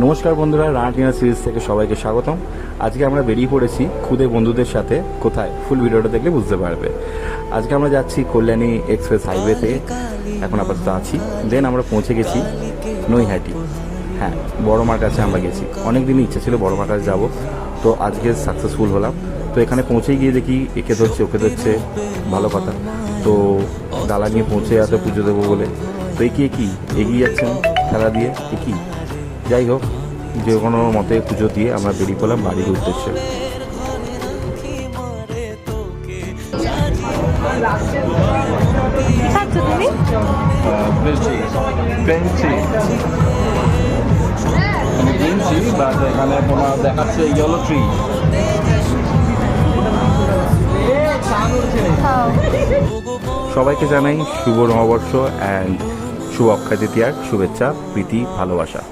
নমস্কার বন্ধুরা, রানাটিনা সিরিজ থেকে সবাইকে স্বাগতম। আজকে আমরা বেরিয়ে পড়েছি খুদে বন্ধুদের সাথে। কোথায়, ফুল ভিডিওটা দেখলে বুঝতে পারবে। আজকে আমরা যাচ্ছি কল্যাণী এক্সপ্রেস হাইওয়েতে, এখন আপাতত আছি। দেন আমরা পৌঁছে গেছি নৈহাটি। হ্যাঁ, বড় মার কাছে আমরা গেছি। অনেক দিনই ইচ্ছা ছিল বড় মার কাছে যাবো, তো আজকে সাকসেসফুল হলাম। তো এখানে পৌঁছে গিয়ে দেখি একে ধরছে ওকে ধরছে, ভালো কথা। তো ডালা নিয়ে পৌঁছে যাতে পুজো দেবো বলে, তো এগিয়ে যাচ্ছেন খেলা দিয়ে কি। যাই হোক, যে কোনো মতে পুজো দিয়ে আমরা বেরিয়ে পড়লাম বাড়ির উদ্দেশ্যে। এখানে তোমার দেখাচ্ছে ইয়েলো ট্রি। সবাইকে জানাই শুভ নববর্ষ অ্যান্ড শুভ অক্ষয় তৃতীয়ার শুভেচ্ছা, প্রীতি, ভালোবাসা।